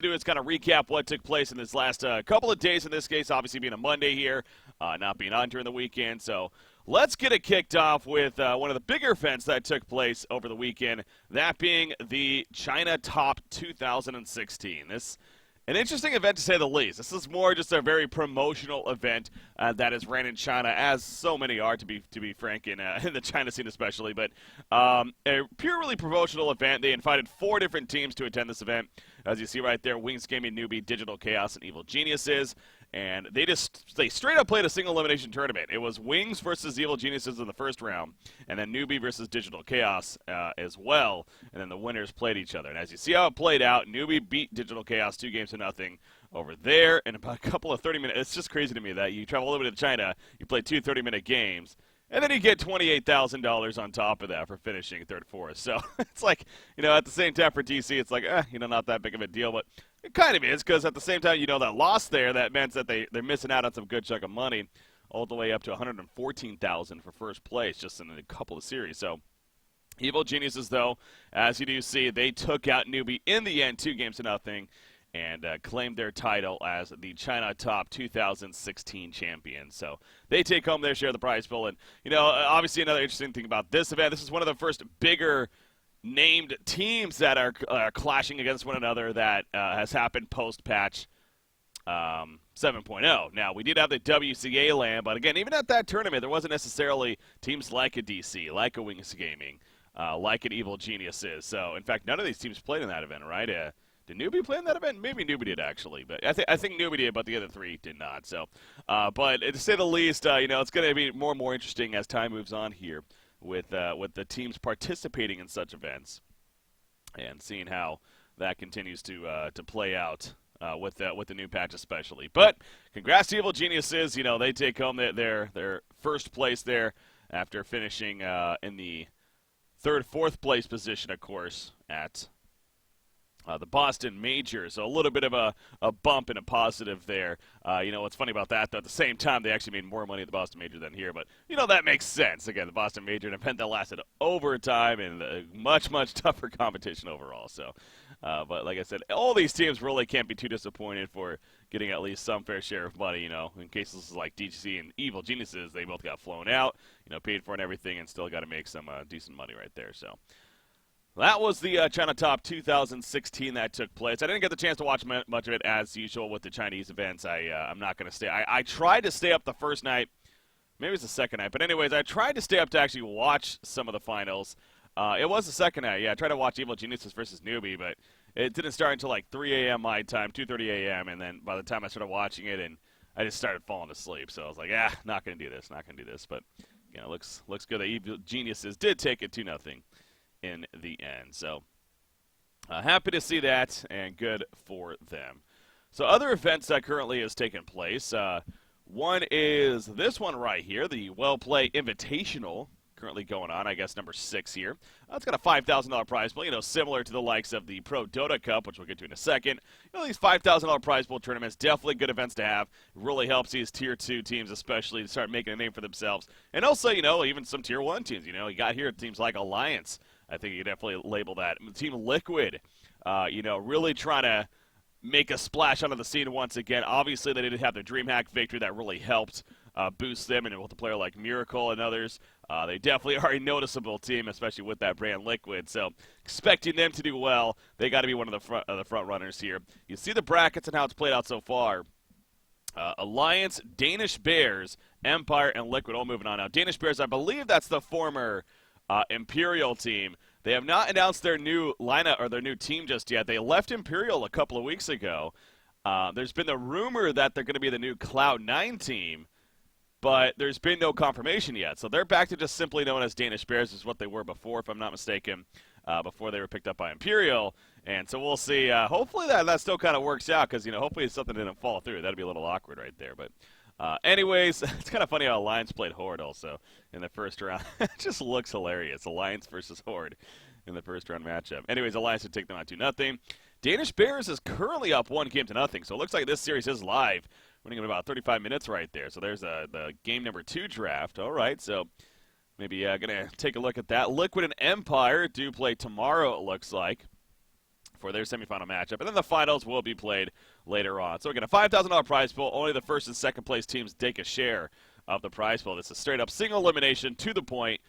Do is kind of recap what took place in this last couple of days. In this case, obviously being a Monday here, not being on during the weekend. So let's get it kicked off with one of the bigger events that took place over the weekend, that being the China Top 2016. This an interesting event to say the least. This is more just a very promotional event that is ran in China, as so many are, to be frank, in the China scene especially. But a purely promotional event. They invited 4 different teams to attend this event. As you see right there, Wings Gaming, Newbie, Digital Chaos, and Evil Geniuses. And they straight up played a single elimination tournament. It was Wings versus Evil Geniuses in the first round, and then Newbie versus Digital Chaos as well. And then the winners played each other. And as you see how it played out, Newbie beat Digital Chaos 2-0 over there in about a couple of 30-minute. It's just crazy to me that you travel all the way to China, you play 2 30-minute games, and then you get $28,000 on top of that for finishing third, fourth. So it's like, at the same time for DC, it's like, not that big of a deal. But it kind of is, because at the same time, that loss there, that meant that they're missing out on some good chunk of money, all the way up to $114,000 for first place just in a couple of series. So Evil Geniuses, though, as you do see, they took out Newbie in the end, 2-0, and claimed their title as the China Top 2016 champion. So they take home their share of the prize pool. And, obviously another interesting thing about this event, this is one of the first bigger named teams that are clashing against one another that has happened post-patch 7.0. Now, we did have the WCA land, but again, even at that tournament, there wasn't necessarily teams like a DC, like a Wings Gaming, like an Evil Geniuses. So, in fact, none of these teams played in that event, right? Did Newbie play in that event? Maybe Newbie did, actually. But I think Newbie did, but the other 3 did not. So, but to say the least, it's going to be more and more interesting as time moves on here with the teams participating in such events and seeing how that continues to play out with the new patch especially. But congrats to Evil Geniuses. They take home their first place there after finishing in the third, fourth place position, of course, at the Boston Major. So a little bit of a bump and a positive there. What's funny about that, though, at the same time, they actually made more money at the Boston Major than here. But, that makes sense. Again, the Boston Major, an event that lasted overtime and much, much tougher competition overall. So, but like I said, all these teams really can't be too disappointed for getting at least some fair share of money, in cases like DGC and Evil Geniuses. They both got flown out, paid for and everything, and still got to make some decent money right there. So that was the China Top 2016 that took place. I didn't get the chance to watch much of it, as usual, with the Chinese events. I'm not going to stay. I tried to stay up the first night. Maybe it was the second night. But anyways, I tried to stay up to actually watch some of the finals. It was the second night. Yeah, I tried to watch Evil Geniuses versus Newbie, but it didn't start until like 3 a.m. my time, 2:30 a.m. And then by the time I started watching it, and I just started falling asleep. So I was like, not going to do this, not going to do this. But, it looks good that Evil Geniuses did take it 2-0. In the end. So happy to see that, and good for them. So other events that currently has taken place, one is this one right here, the Wellplay Invitational, currently going on, I guess number 6 here. It's got a $5,000 prize pool, similar to the likes of the Pro DOTA Cup, which we'll get to in a second. These $5,000 prize pool tournaments, definitely good events to have. It really helps these Tier 2 teams especially to start making a name for themselves. And also, even some Tier 1 teams, you got here teams like Alliance. I think you definitely label that. Team Liquid, really trying to make a splash onto the scene once again. Obviously, they did have their DreamHack victory that really helped boost them, and with a player like Miracle and others, they definitely are a noticeable team, especially with that brand Liquid. So expecting them to do well, they got to be one of the front runners here. You see the brackets and how it's played out so far. Alliance, Danish Bears, Empire, and Liquid all moving on. Now, Danish Bears, I believe that's the former Imperial team. They have not announced their new lineup or their new team just yet. They left Imperial a couple of weeks ago. There's been the rumor that they're going to be the new Cloud9 team, but there's been no confirmation yet. So they're back to just simply known as Danish Bears, is what they were before, if I'm not mistaken, before they were picked up by Imperial. And so we'll see. Hopefully that still kind of works out, because hopefully something didn't fall through. That'd be a little awkward right there, but. Anyways, it's kind of funny how Alliance played Horde also in the first round. It just looks hilarious. Alliance versus Horde in the first round matchup. Anyways, Alliance would take them out 2-0. Danish Bears is currently up 1-0, so it looks like this series is live, running in about 35 minutes right there. So there's the game number 2 draft. All right, so maybe going to take a look at that. Liquid and Empire do play tomorrow, it looks like, for their semifinal matchup. And then the finals will be played later on. So again, a $5,000 prize pool. Only the first and second place teams take a share of the prize pool. This is straight up single elimination to the point.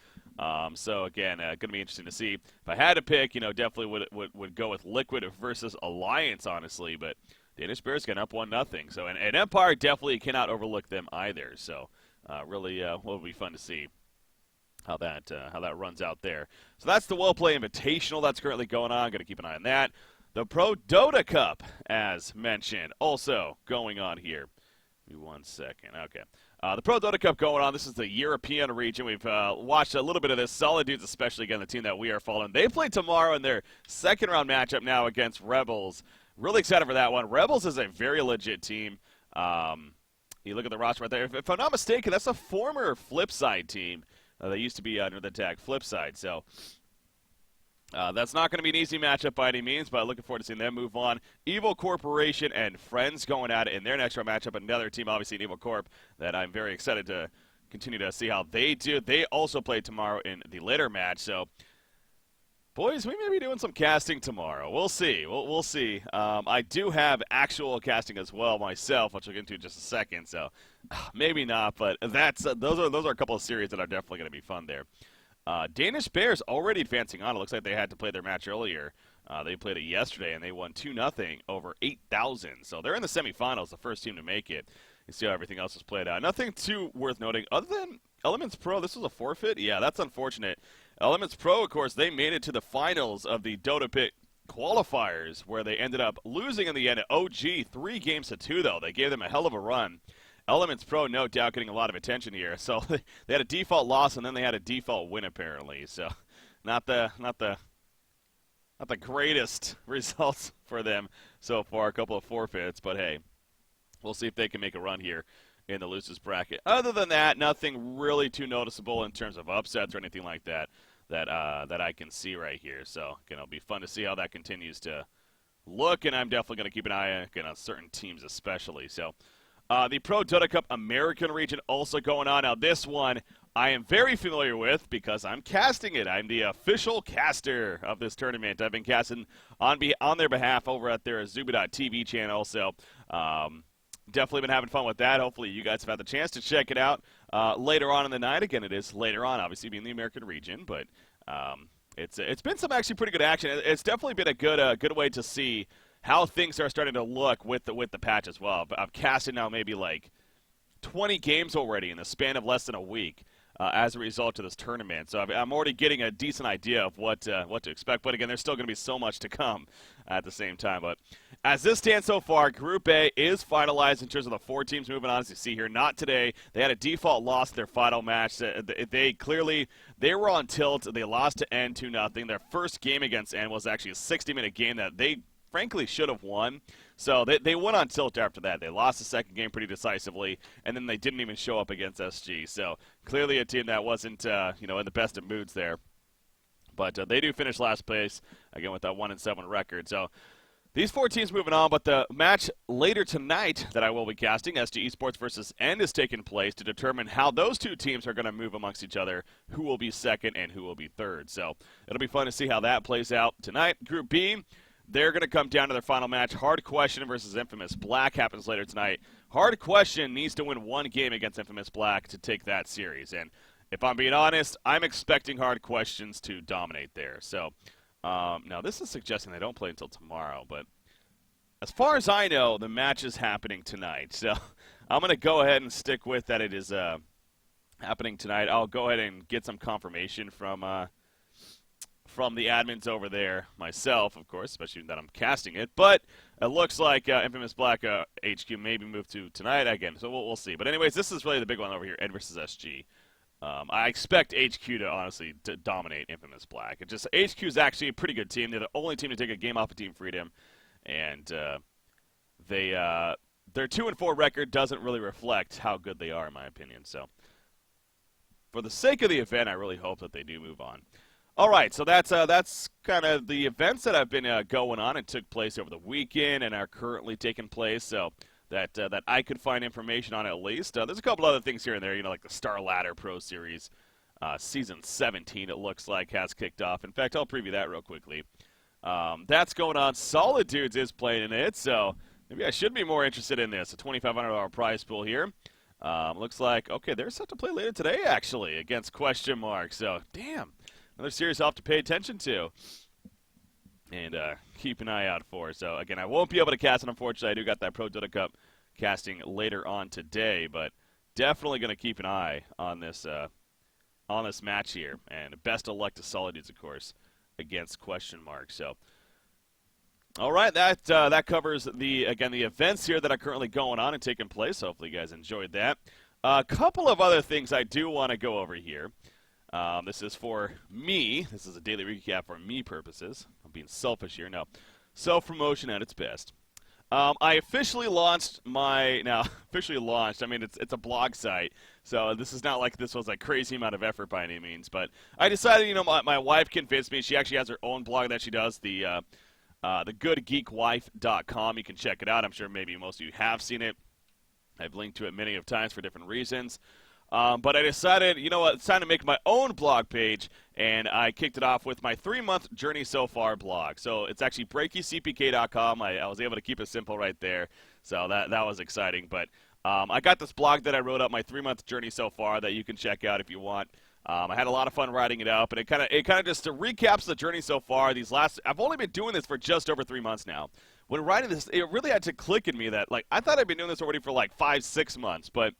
So again, going to be interesting to see. If I had to pick, definitely would go with Liquid versus Alliance, honestly. But Danish Bears getting up 1-0. So and Empire definitely cannot overlook them either. So really will be fun to see how that runs out there. So that's the Wellplay Invitational that's currently going on. Going to keep an eye on that. The Pro DOTA Cup, as mentioned, also going on here. Give me 1 second. Okay. The Pro DOTA Cup going on. This is the European region. We've watched a little bit of this. Solid Dudes, especially, again, the team that we are following. They play tomorrow in their second-round matchup now against Rebels. Really excited for that one. Rebels is a very legit team. You look at the roster right there. If I'm not mistaken, that's a former Flipside team. They used to be under the tag Flipside. So that's not going to be an easy matchup by any means, but looking forward to seeing them move on. Evil Corporation and Friends going at it in their next round matchup. Another team, obviously, in Evil Corp, that I'm very excited to continue to see how they do. They also play tomorrow in the later match. So, boys, we may be doing some casting tomorrow. We'll see. We'll see. I do have actual casting as well myself, which we'll get into in just a second. So maybe not, but those are a couple of series that are definitely going to be fun there. Danish Bears already advancing on. It looks like they had to play their match earlier. They played it yesterday, and they won 2-0 over 8,000. So they're in the semifinals, the first team to make it. You see how everything else is played out. Nothing too worth noting other than Elements Pro. This was a forfeit? Yeah, that's unfortunate. Elements Pro, of course, they made it to the finals of the DOTA Pick qualifiers, where they ended up losing in the end at OG 3-2, though. They gave them a hell of a run. Elements Pro, no doubt, getting a lot of attention here. So they had a default loss, and then they had a default win, apparently. So not the greatest results for them so far. A couple of forfeits, but hey, we'll see if they can make a run here in the losers bracket. Other than that, nothing really too noticeable in terms of upsets or anything like that that I can see right here. So again, it'll be fun to see how that continues to look, and I'm definitely going to keep an eye on certain teams especially. So the Pro DOTA Cup American region also going on. Now this one I am very familiar with because I'm casting it. I'm the official caster of this tournament. I've been casting on their behalf over at their Azuba.tv channel. So definitely been having fun with that. Hopefully you guys have had the chance to check it out later on in the night. Again, it is later on, obviously being the American region, but it's been some actually pretty good action. It's definitely been a good way to see how things are starting to look with the patch as well. But I've casted now maybe like 20 games already in the span of less than a week as a result of this tournament. So I'm already getting a decent idea of what to expect. But again, there's still going to be so much to come at the same time. But as this stands so far, Group A is finalized in terms of the 4 teams moving on. As you see here, not today. They had a default loss in their final match. They were on tilt. They lost to N 2-0. Their first game against N was actually a 60-minute game that they frankly should have won. So they went on tilt after that. They lost the second game pretty decisively, and then they didn't even show up against SG. So clearly a team that wasn't in the best of moods there. But they do finish last place, again, with that 1-7 record. So these 4 teams moving on, but the match later tonight that I will be casting, SG Esports versus N, is taking place to determine how those 2 teams are going to move amongst each other, who will be second and who will be third. So it'll be fun to see how that plays out tonight. Group B, they're going to come down to their final match. Hard Question versus Infamous Black happens later tonight. Hard Question needs to win 1 game against Infamous Black to take that series. And if I'm being honest, I'm expecting Hard Questions to dominate there. So now this is suggesting they don't play until tomorrow. But as far as I know, the match is happening tonight. So I'm going to go ahead and stick with that it is happening tonight. I'll go ahead and get some confirmation from the admins over there myself, of course, especially that I'm casting it. But it looks like Infamous Black HQ may be moved to tonight again, so we'll see. But anyways, this is really the big one over here, N versus SG. I expect HQ to honestly dominate Infamous Black. HQ is actually a pretty good team. They're the only team to take a game off of Team Freedom, and their 2-4 record doesn't really reflect how good they are, in my opinion. So for the sake of the event, I really hope that they do move on. All right, so that's kind of the events that have been going on and took place over the weekend and are currently taking place. So that I could find information on at least. There's a couple other things here and there, like the Star Ladder Pro Series, Season 17. It looks like has kicked off. In fact, I'll preview that real quickly. That's going on. Solid Dudes is playing in it, so maybe I should be more interested in this. A $2,500 prize pool here. Looks like, okay, they're set to play later today, actually, against Question Mark. So, damn, another series I'll have to pay attention to and keep an eye out for. So, again, I won't be able to cast it, unfortunately. I do got that Pro DOTA Cup casting later on today, but definitely going to keep an eye on this match here. And best of luck to Solid Dudes, of course, against Question Mark. So, all right, that covers the events here that are currently going on and taking place. Hopefully you guys enjoyed that. A couple of other things I do want to go over here. This is for me. This is a daily recap for me purposes. I'm being selfish here. No, self-promotion at its best. I officially launched I mean, it's a blog site, so this is not like this was a crazy amount of effort by any means. But I decided, my wife convinced me. She actually has her own blog that she does, the goodgeekwife.com. You can check it out. I'm sure maybe most of you have seen it. I've linked to it many of times for different reasons. But I decided, it's time to make my own blog page, and I kicked it off with my 3-month Journey So Far blog. So it's actually BreakyCPK.com. I was able to keep it simple right there, so that was exciting. But I got this blog that I wrote up, my 3-month Journey So Far, that you can check out if you want. I had a lot of fun writing it up, and it kind of just recaps the journey so far. I've only been doing this for just over 3 months now. When writing this, it really had to click in me that, I thought I'd been doing this already for 5-6 months, but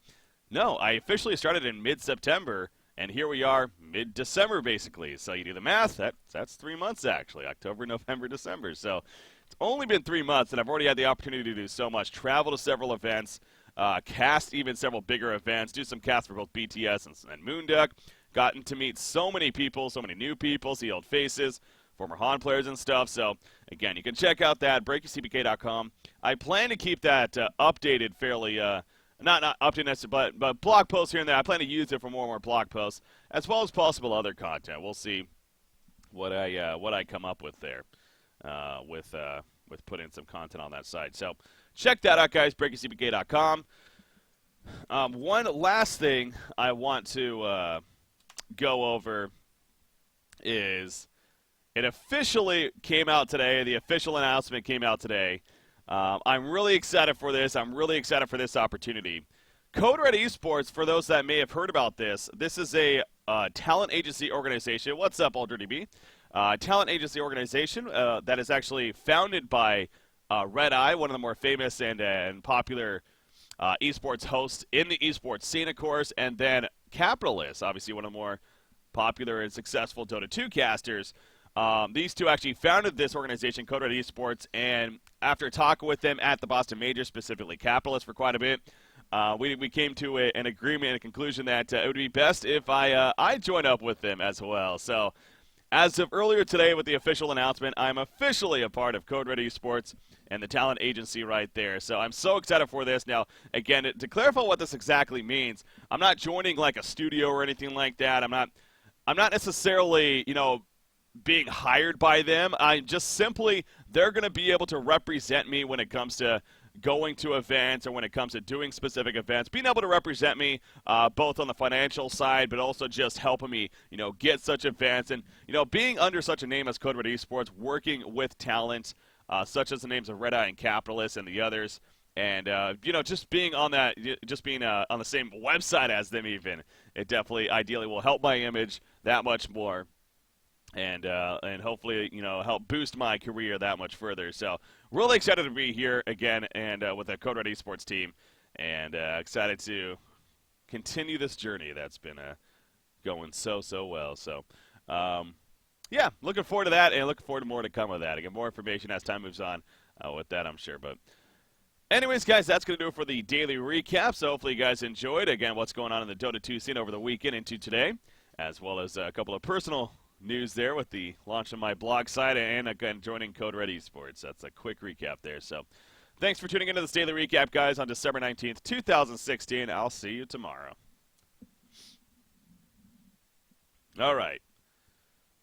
no, I officially started in mid-September, and here we are mid-December, basically. So you do the math, that's 3 months, actually, October, November, December. So it's only been 3 months, and I've already had the opportunity to do so much, travel to several events, cast even several bigger events, do some casts for both BTS and Moonduck, gotten to meet so many people, so many new people, see old faces, former Han players and stuff. So, again, you can check out that, BreakyCPK.com. I plan to keep that updated fairly not updated, but blog posts here and there. I plan to use it for more and more blog posts, as well as possible other content. We'll see what I come up with there, with putting some content on that site. So check that out, guys. BreakyCPK.com. One last thing I want to go over is it officially came out today. The official announcement came out today. I'm really excited for this. I'm really excited for this opportunity. Code Red Esports, for those that may have heard about this is a talent agency organization. What's up, AldRDB? Talent agency organization that is actually founded by Red Eye, one of the more famous and popular esports hosts in the esports scene, of course, and then Capitalist, obviously one of the more popular and successful Dota 2 casters. These two actually founded this organization, Code Red Esports, and after talking with them at the Boston Major, specifically Capitalist, for quite a bit, we came to an agreement and a conclusion that it would be best if I join up with them as well. So, as of earlier today with the official announcement, I'm officially a part of Code Red Esports and the talent agency right there. So I'm so excited for this. Now, again, to clarify what this exactly means, I'm not joining like a studio or anything like that. I'm not necessarily, being hired by them. I'm just simply, they're going to be able to represent me when it comes to going to events or when it comes to doing specific events, being able to represent me both on the financial side, but also just helping me, get such events and, being under such a name as Code Red Esports, working with talent such as the names of Red Eye and Capitalist and the others. And, just being on that, on the same website as them even, it definitely, ideally will help my image that much more. And hopefully, help boost my career that much further. So, really excited to be here again and with the Code Red Esports team. And excited to continue this journey that's been going so well. So, yeah, looking forward to that and looking forward to more to come with that. Again, more information as time moves on with that, I'm sure. But anyways, guys, that's going to do it for the daily recap. So, hopefully you guys enjoyed, again, what's going on in the Dota 2 scene over the weekend into today, as well as a couple of personal news there with the launch of my blog site and again joining Code Red Esports. That's a quick recap there. So thanks for tuning into this daily recap, guys, on December 19th, 2016. I'll see you tomorrow. All right.